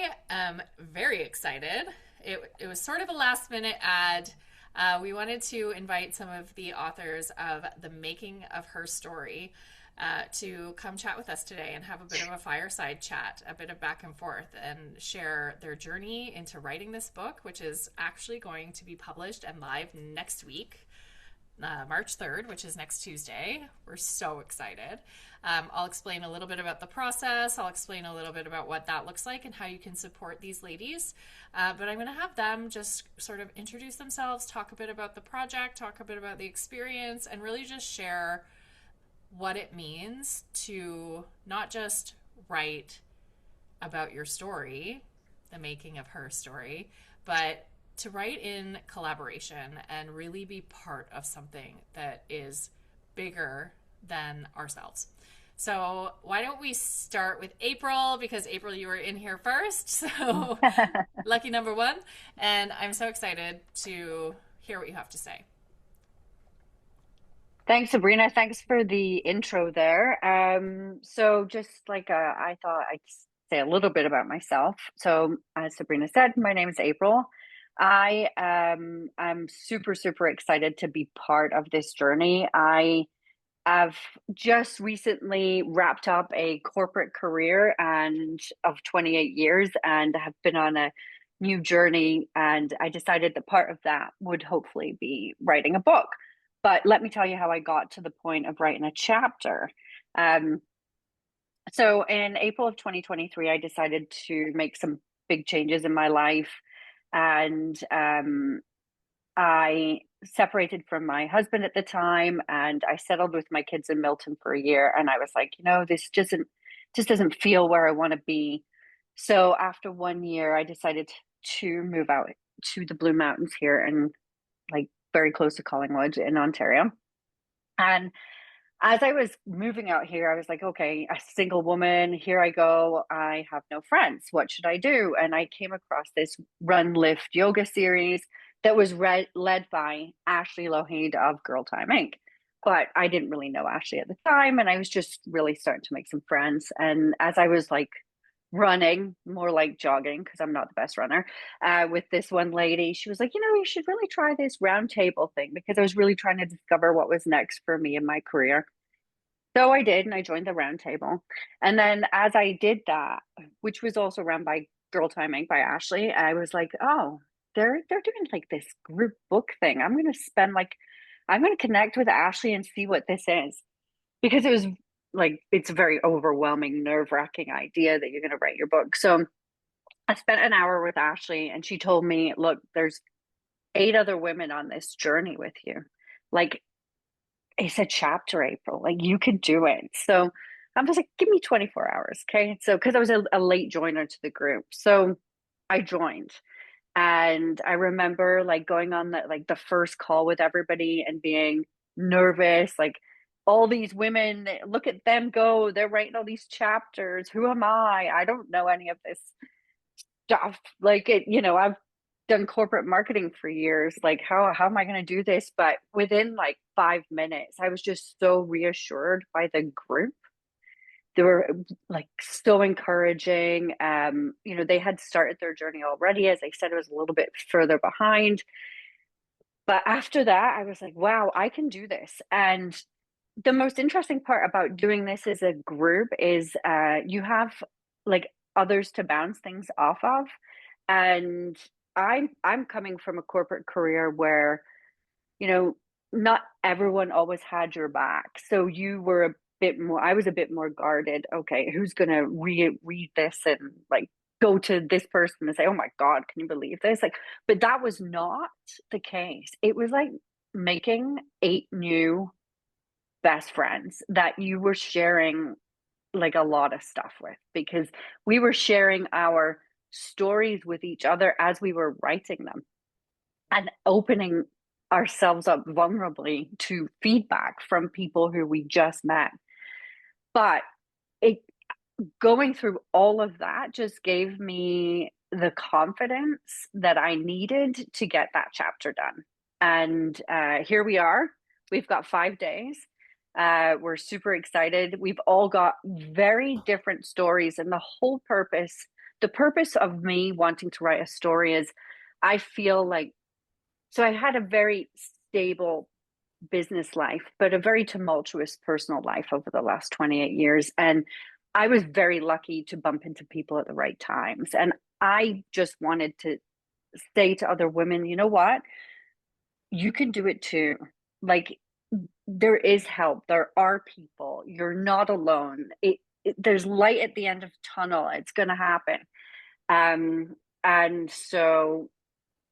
I am very excited. It was sort of a last minute ad. We wanted to invite some of the authors of the Making of Her Story to come chat with us today and have a bit of a fireside chat, a bit of back and forth, and share their journey into writing this book, which is actually going to be published and live next week. March 3rd, which is next Tuesday. We're so excited. I'll explain a little bit about the process. I'll explain a little bit about what that looks like and how you can support these ladies. But I'm going to have them just sort of introduce themselves, talk a bit about the project, talk a bit about the experience, and really just share what it means to not just write about your story, the making of her story, but to write in collaboration and really be part of something that is bigger than ourselves. So, why don't we start with April? Because April, you were in here first. So, lucky number one. And I'm so excited to hear what you have to say. Thanks, Sabrina. Thanks for the intro there. So just like I thought I'd say a little bit about myself. So as Sabrina said, my name is April. I'm super excited to be part of this journey. I have just recently wrapped up a corporate career and of 28 years and have been on a new journey, and I decided that part of that would hopefully be writing a book. But let me tell you how I got to the point of writing a chapter. Um, so in April of 2023, I decided to make some big changes in my life, and I separated from my husband at the time, and I settled with my kids in Milton for a year. And I was like, this just doesn't feel where I want to be. So after 1 year, I decided to move out to the Blue Mountains here, and like very close to Collingwood in Ontario. And as I was moving out here, I was like, okay, a single woman, here I go. I have no friends. What should I do? And I came across this run lift yoga series that was led by Ashley Lohaid of Girl Time Inc. But I didn't really know Ashley at the time. And I was just really starting to make some friends. And as I was like running, more like jogging, because I'm not the best runner, with this one lady, she was like, you should really try this round table thing, because I was really trying to discover what was next for me in my career. So I did, and I joined the round table. And then as I did that, which was also run by Girl Time Inc. by Ashley, I was like, oh, they're doing like this group book thing. I'm gonna connect with Ashley and see what this is. Because it was like it's a very overwhelming, nerve-wracking idea that you're gonna write your book. So I spent an hour with Ashley, and she told me, look, there's 8 other women on this journey with you. Like, it's a chapter, April. Like, you could do it. So I was like, give me 24 hours. Okay. So, because I was a late joiner to the group. So I joined. And I remember like going on the first call with everybody and being nervous. Like, all these women, look at them go. They're writing all these chapters. Who am I? I don't know any of this stuff. Like, I've done corporate marketing for years. Like, how am I going to do this? But within like 5 minutes, I was just so reassured by the group. They were like so encouraging. They had started their journey already. As I said, it was a little bit further behind. But after that, I was like, wow, I can do this. And the most interesting part about doing this as a group is you have like others to bounce things off of. And I'm coming from a corporate career where, you know, not everyone always had your back. So you were a bit more, I was a bit more guarded. Okay, who's gonna read this and like go to this person and say, oh my God, can you believe this? Like, but that was not the case. It was like making 8 new best friends that you were sharing like a lot of stuff with, because we were sharing our stories with each other as we were writing them and opening ourselves up vulnerably to feedback from people who we just met. But it going through all of that just gave me the confidence that I needed to get that chapter done. And here we are. We've got 5 days. We're super excited. We've all got very different stories, and the whole purpose the purpose of me wanting to write a story is I feel like, so I had a very stable business life, but a very tumultuous personal life over the last 28 years. And I was very lucky to bump into people at the right times. And I just wanted to say to other women, you know what? You can do it too. Like, there is help. There are people. You're not alone. There's light at the end of the tunnel. It's going to happen. And so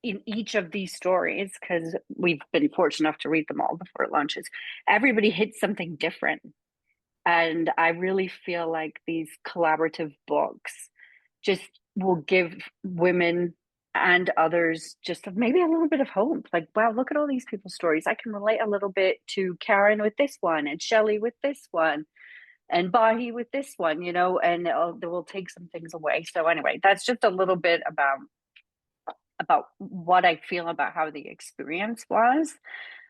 in each of these stories, because we've been fortunate enough to read them all before it launches, everybody hits something different. And I really feel like these collaborative books just will give women and others just maybe a little bit of hope. Like, wow, look at all these people's stories. I can relate a little bit to Karen with this one, and Shelley with this one, and Bahi with this one, and they will take some things away. So anyway, that's just a little bit about what I feel about how the experience was.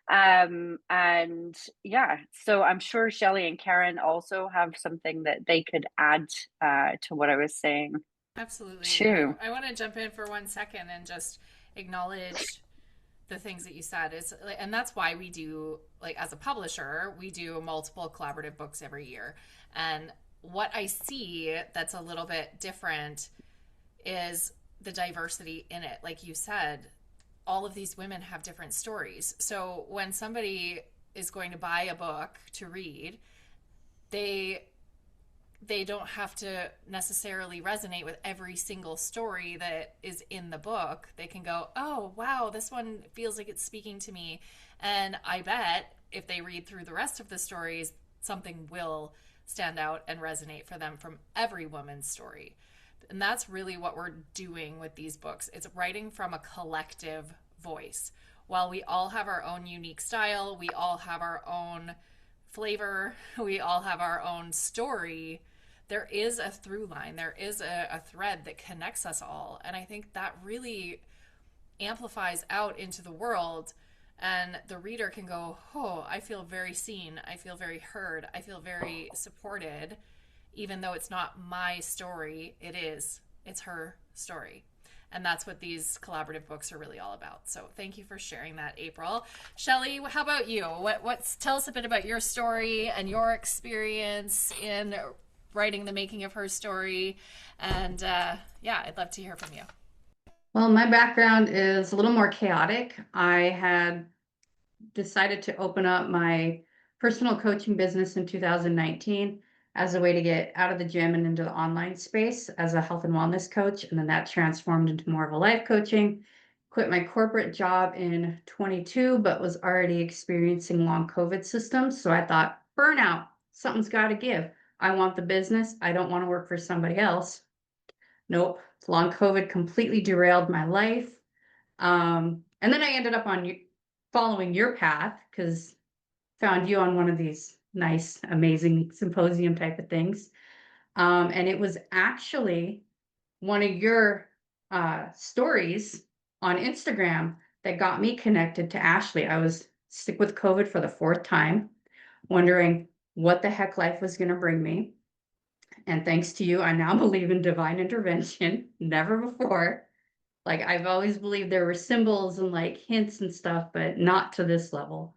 And yeah, so I'm sure Shelley and Karen also have something that they could add to what I was saying Absolutely. too. I want to jump in for 1 second and just acknowledge the things that you said is, and that's why we do, like, as a publisher, we do multiple collaborative books every year. And what I see that's a little bit different is the diversity in it. Like you said, all of these women have different stories. So when somebody is going to buy a book to read, they don't have to necessarily resonate with every single story that is in the book. They can go, oh, wow, this one feels like it's speaking to me. And I bet if they read through the rest of the stories, something will stand out and resonate for them from every woman's story. And that's really what we're doing with these books. It's writing from a collective voice. While we all have our own unique style, we all have our own flavor, we all have our own story, there is a through line, there is a thread that connects us all. And I think that really amplifies out into the world. And the reader can go, oh, I feel very seen. I feel very heard. I feel very supported. Even though it's not my story, it is. It's her story. And that's what these collaborative books are really all about. So thank you for sharing that, April. Shelley, how about you? Tell us a bit about your story and your experience in writing the Making of Her Story. And yeah, I'd love to hear from you. Well, my background is a little more chaotic. I had decided to open up my personal coaching business in 2019 as a way to get out of the gym and into the online space as a health and wellness coach. And then that transformed into more of a life coaching. Quit my corporate job in 22, but was already experiencing long COVID systems. So I thought, burnout, something's got to give. I want the business. I don't want to work for somebody else. Nope. Long COVID completely derailed my life. And then I ended up following your path because found you on one of these nice, amazing symposium type of things. And it was actually one of your stories on Instagram that got me connected to Ashley. I was sick with COVID for the 4th time, wondering what the heck life was going to bring me. And thanks to you, I now believe in divine intervention. Never before. Like, I've always believed there were symbols and like hints and stuff, but not to this level.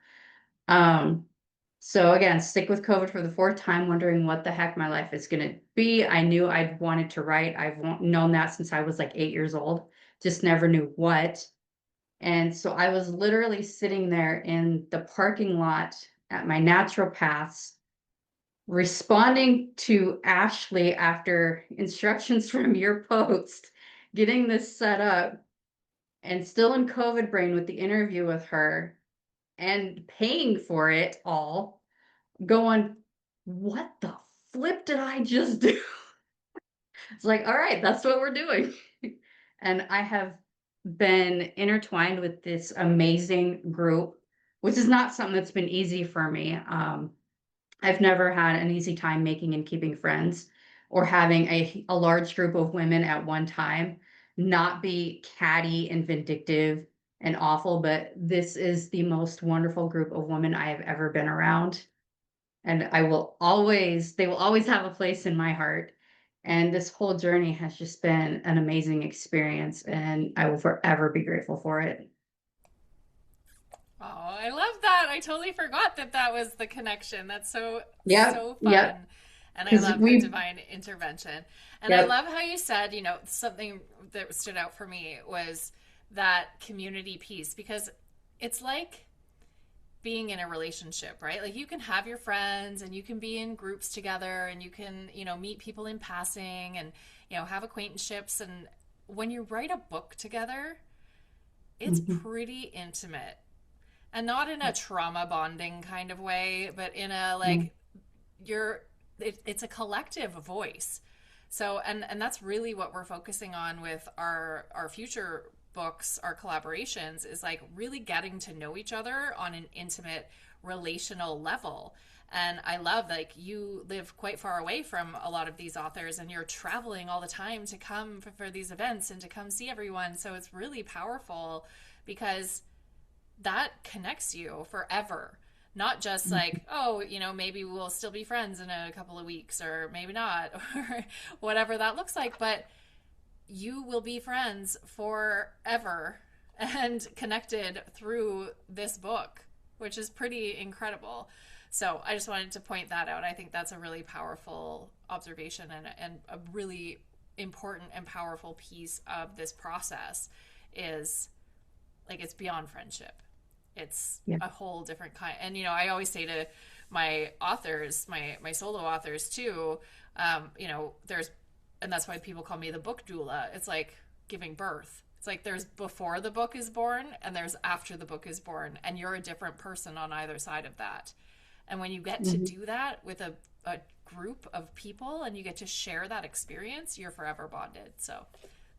So again, sick with COVID for the 4th time, wondering what the heck my life is going to be. I knew I'd wanted to write. I've known that since I was like 8 years old, just never knew what. And so I was literally sitting there in the parking lot at my naturopath's, responding to Ashley after instructions from your post, getting this set up, and still in COVID brain with the interview with her and paying for it all, going, what the flip did I just do? It's like, all right, that's what we're doing. And I have been intertwined with this amazing group, which is not something that's been easy for me. I've never had an easy time making and keeping friends or having a large group of women at one time, not be catty and vindictive and awful, but this is the most wonderful group of women I have ever been around. And they will always have a place in my heart. And this whole journey has just been an amazing experience, and I will forever be grateful for it. Oh, I love that. I totally forgot that that was the connection. That's so, Yep, so yep. fun. And I Because love the we, divine intervention. And I yep. love how you said, something that stood out for me was that community piece, because it's like being in a relationship, right? Like you can have your friends and you can be in groups together and you can, meet people in passing and, have acquaintanceships. And when you write a book together, it's Mhm. pretty intimate, and not in a trauma bonding kind of way, but in a Mhm. like it's a collective voice. So and that's really what we're focusing on with our future books, our collaborations, is like really getting to know each other on an intimate relational level. And I love, like, you live quite far away from a lot of these authors and you're traveling all the time to come for these events and to come see everyone. So it's really powerful because that connects you forever. Not just Mhm. like, oh, maybe we'll still be friends in a couple of weeks or maybe not, or whatever that looks like, but you will be friends forever and connected through this book, which is pretty incredible. So I just wanted to point that out. I think that's a really powerful observation and a really important and powerful piece of this process is like it's beyond friendship. It's Yeah. a whole different kind. And I always say to my authors, my solo authors too, there's, and that's why people call me the book doula. It's like giving birth. It's like there's before the book is born and there's after the book is born, and you're a different person on either side of that. And when you get to Mhm. do that with a group of people and you get to share that experience, you're forever bonded. So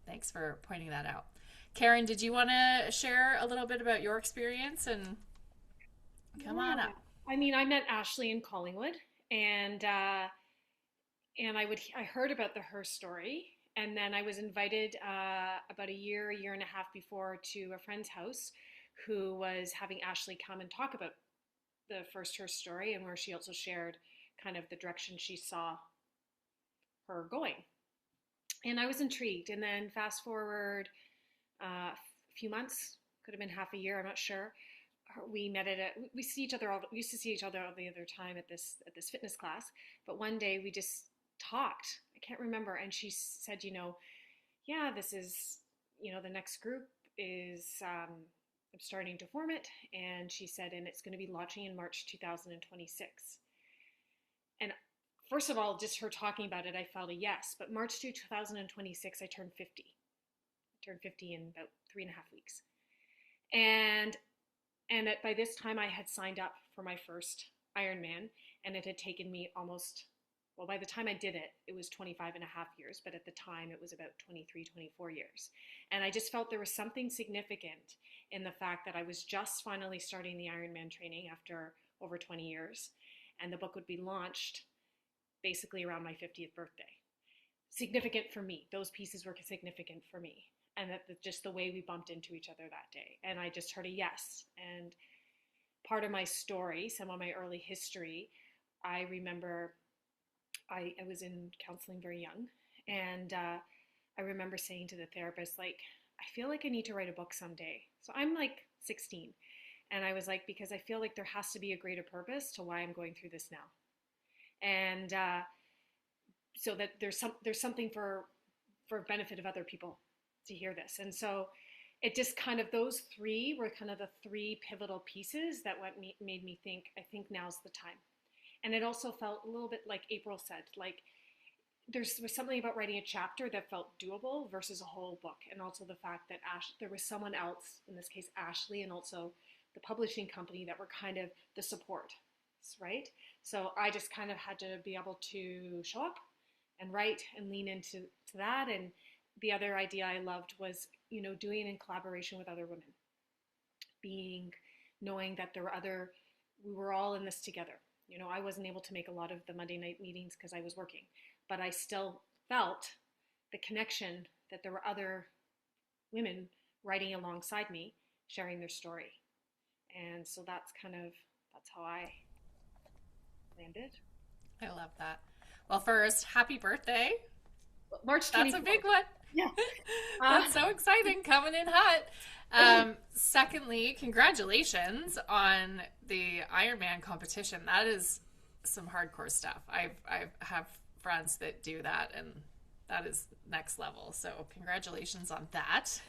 thanks for pointing that out. Karen, did you want to share a little bit about your experience and come on Yeah. up? I mean, I met Ashley in Collingwood, and I heard about the Her Story, and then I was invited about a year and a half before to a friend's house, who was having Ashley come and talk about the first Her Story, and where she also shared kind of the direction she saw her going. And I was intrigued. And then fast forward a few months, could have been half a year, I'm not sure. We met at a we see each other all we used to see each other all the other time at this fitness class, but one day we just talked. I can't remember, and she said, yeah, this is, the next group is, I'm starting to form it, and she said, and it's going to be launching in March 2026. And first of all, just her talking about it, I felt a yes. But March 2026, I turned 50. I turned 50 in about 3.5 weeks, and by this time I had signed up for my first Ironman, and it had taken me almost, well, by the time I did it, it was 25 and a half years, but at the time it was about 23, 24 years. And I just felt there was something significant in the fact that I was just finally starting the Ironman training after over 20 years, and the book would be launched basically around my 50th birthday. Significant for me. Those pieces were significant for me. And that just the way we bumped into each other that day. And I just heard a yes. And part of my story, some of my early history, I remember I was in counseling very young. And I remember saying to the therapist, like, I feel like I need to write a book someday. So I'm like 16. And I was like, because I feel like there has to be a greater purpose to why I'm going through this now. And so that there's something for benefit of other people to hear this. And so it just kind of, those three were kind of the three pivotal pieces that made me think, I think now's the time. And it also felt a little bit like April said, like there was something about writing a chapter that felt doable versus a whole book. And also the fact that there was someone else, in this case Ashley, and also the publishing company, that were kind of the support, right? So I just kind of had to be able to show up and write and lean into that. And the other idea I loved was, doing it in collaboration with other women, being, knowing that we were all in this together. I wasn't able to make a lot of the Monday night meetings because I was working, but I still felt the connection that there were other women writing alongside me, sharing their story. And so that's how I landed. I love that. Well, first, happy birthday. March That's 24th. a big one. Yeah. That's so exciting, coming in hot. Secondly, congratulations on the Ironman competition. That is some hardcore stuff. I have friends that do that, and that is next level. So congratulations on that.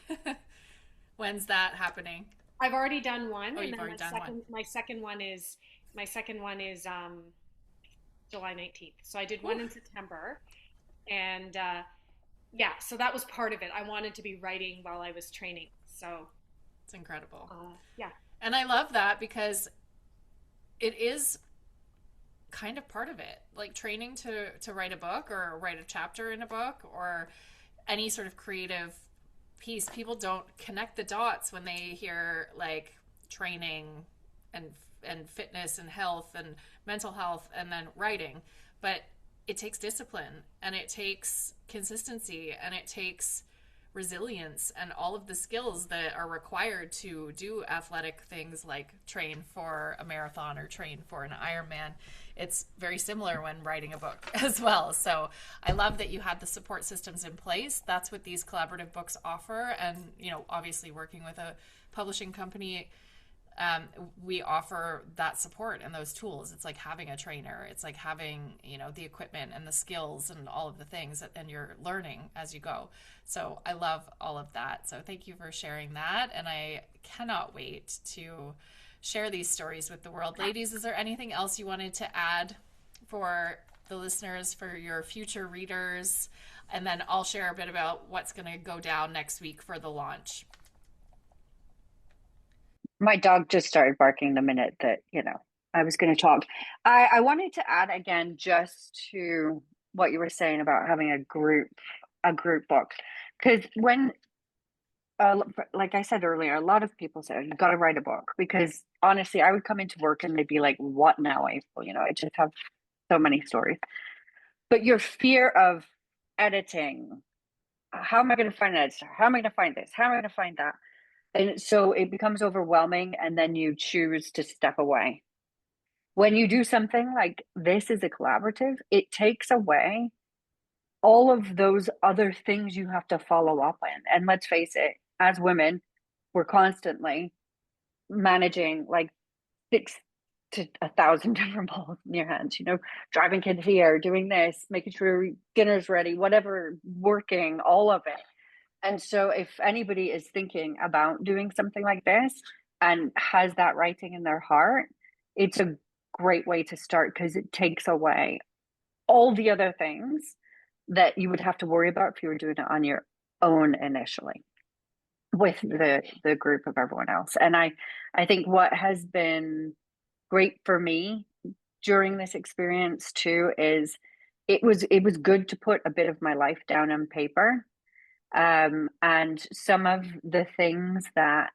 When's that happening? I've already done one, Oh, and you've then already done one. my second one is July 19th. So I did one Whew. in September, and yeah, so that was part of it. I wanted to be writing while I was training. So It's incredible. yeah. And I love that because it is kind of part of it. Like training to write a book or write a chapter in a book or any sort of creative piece, people don't connect the dots when they hear like training and fitness and health and mental health and then writing. But it takes discipline and it takes consistency and it takes resilience and all of the skills that are required to do athletic things like train for a marathon or train for an Ironman. It's very similar when writing a book as well. So I love that you had the support systems in place. That's what these collaborative books offer. And, you know, obviously working with a publishing company, we offer that support and those tools. It's like having a trainer. It's like having, you know, the equipment and the skills and all of the things that, and you're learning as you go. So I love all of that. So thank you for sharing that. And I cannot wait to share these stories with the world. Ladies, is there anything else you wanted to add for the listeners, for your future readers? And then I'll share a bit about what's going to go down next week for the launch. My dog just started barking the minute that, I was going to talk. I wanted to add again, just to what you were saying about having a group book. Because when, like I said earlier, a lot of people say, oh, you got to write a book. Because honestly, I would come into work and they'd be like, what now, April? I just have so many stories. But your fear of editing, how am I going to find an editor? How am I going to find this? How am I going to find that? And so it becomes overwhelming, and then you choose to step away. When you do something like this is a collaborative, it takes away all of those other things you have to follow up on. And let's face it, as women, we're constantly managing like 6 to 1,000 different balls in your hands, driving kids here, doing this, making sure dinner's ready, whatever, working, all of it. And so if anybody is thinking about doing something like this and has that writing in their heart, it's a great way to start because it takes away all the other things that you would have to worry about if you were doing it on your own initially with the group of everyone else. And I think what has been great for me during this experience too is it was good to put a bit of my life down on paper. And some of the things that,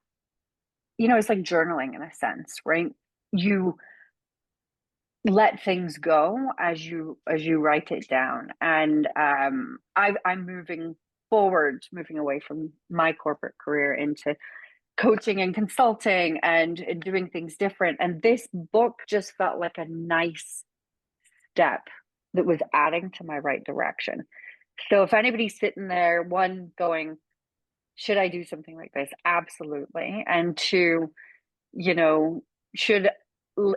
it's like journaling in a sense, right? You let things go as you write it down. And I'm moving away from my corporate career into coaching and consulting and doing things different. And this book just felt like a nice step that was adding to my right direction. So if anybody's sitting there, one, going, should I do something like this? Absolutely. And two, should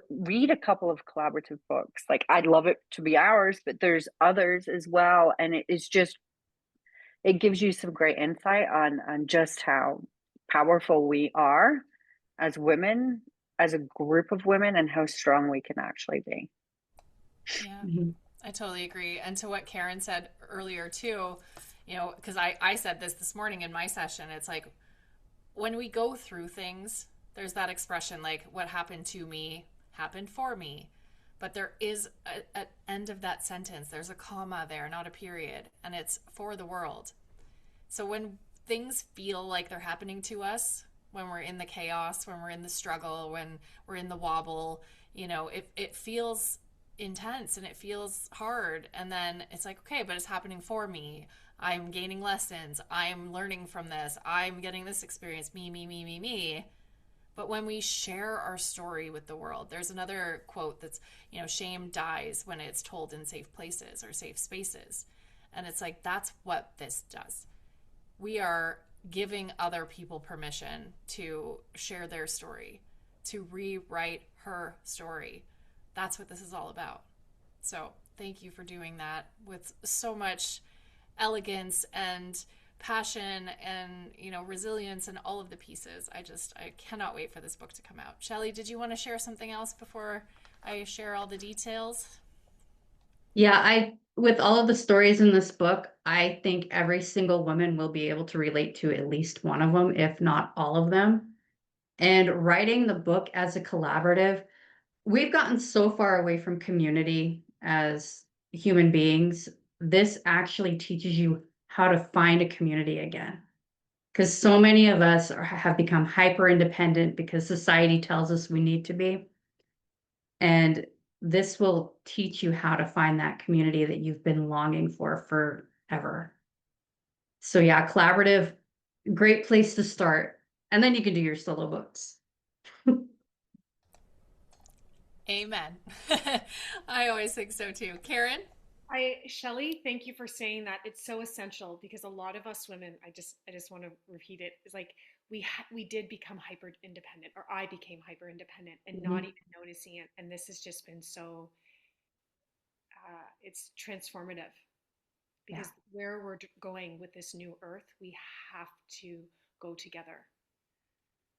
read a couple of collaborative books. Like I'd love it to be ours, but there's others as well. And it gives you some great insight on just how powerful we are as women, as a group of women, and how strong we can actually be. Yeah, Mm-hmm. I totally agree. And to what Karen said earlier too, because I said this morning in my session, it's like when we go through things, there's that expression like what happened to me happened for me. But there is an end of that sentence. There's a comma there, not a period. And it's for the world. So when things feel like they're happening to us, when we're in the chaos, when we're in the struggle, when we're in the wobble, it feels intense and it feels hard. And then it's like, okay, but it's happening for me. I'm gaining lessons. I'm learning from this. I'm getting this experience. Me, me, me, me, me. But when we share our story with the world, there's another quote that's, shame dies when it's told in safe places or safe spaces. And it's like, that's what this does. We are giving other people permission to share their story, to rewrite her story. That's what this is all about. So thank you for doing that with so much elegance and passion and resilience and all of the pieces. I cannot wait for this book to come out. Shelley, did you want to share something else before I share all the details? Yeah, with all of the stories in this book, I think every single woman will be able to relate to at least one of them, if not all of them. And writing the book as a collaborative, we've gotten so far away from community as human beings. This actually teaches you how to find a community again. Because so many of us have become hyper independent because society tells us we need to be. And this will teach you how to find that community that you've been longing for forever. So, yeah, collaborative, great place to start. And then you can do your solo books. Amen. I always think so too. Karen? Shelley, thank you for saying that. It's so essential because a lot of us women, I just want to repeat it. It's like we did become hyper independent, or I became hyper independent, and not Mhm. even noticing it. And this has just been so, it's transformative Yeah, because where we're going with this new earth, we have to go together.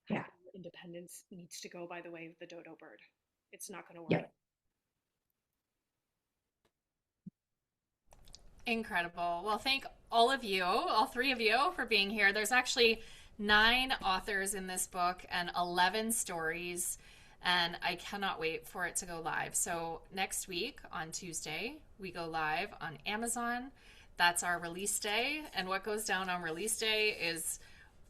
yeah, Hyper independence needs to go by the way of the dodo bird. It's not going to work. yeah. Incredible. Well, thank all of you, all three of you, for being here. There's actually 9 authors in this book and 11 stories, and I cannot wait for it to go live. So, next week on Tuesday, we go live on Amazon. That's our release day. And what goes down on release day is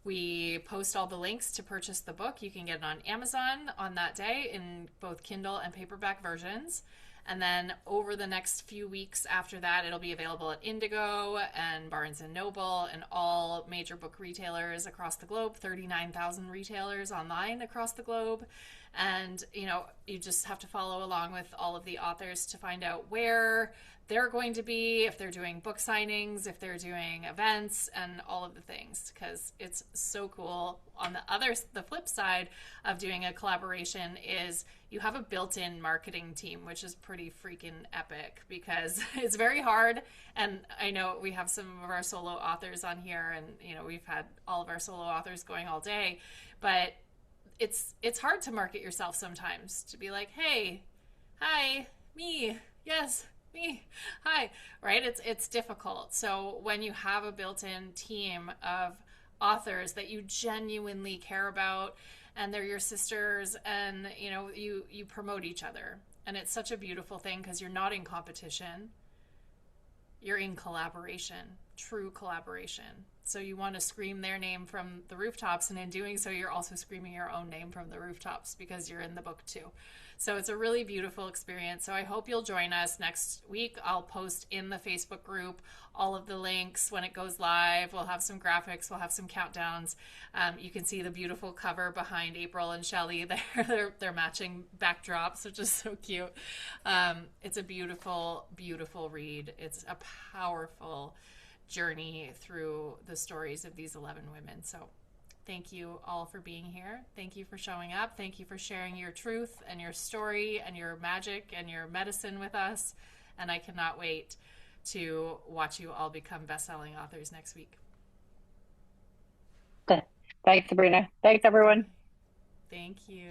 we post all the links to purchase the book. You can get it on Amazon on that day in both Kindle and paperback versions. And then over the next few weeks after that, it'll be available at Indigo and Barnes and Noble and all major book retailers across the globe, 39,000 retailers online across the globe. And, you just have to follow along with all of the authors to find out where they're going to be, if they're doing book signings, if they're doing events, and all of the things, because it's so cool. On the flip side of doing a collaboration is you have a built-in marketing team, which is pretty freaking epic because it's very hard. And I know we have some of our solo authors on here, and we've had all of our solo authors going all day, but it's hard to market yourself sometimes, to be like, hey, hi, me, yes, me, hi, right? It's difficult. So when you have a built-in team of authors that you genuinely care about, and they're your sisters, and you promote each other, and it's such a beautiful thing because you're not in competition, you're in collaboration, true collaboration. So you want to scream their name from the rooftops, and in doing so, you're also screaming your own name from the rooftops because you're in the book too. So it's a really beautiful experience. So I hope you'll join us next week. I'll post in the Facebook group all of the links when it goes live. We'll have some graphics, we'll have some countdowns. You can see the beautiful cover behind April and Shelley. They're matching backdrops, which is so cute. It's a beautiful, beautiful read. It's a powerful journey through the stories of these 11 women. So thank you all for being here. Thank you for showing up. Thank you for sharing your truth and your story and your magic and your medicine with us. And I cannot wait to watch you all become best-selling authors next week. Thanks, Sabrina. Thanks, everyone. Thank you.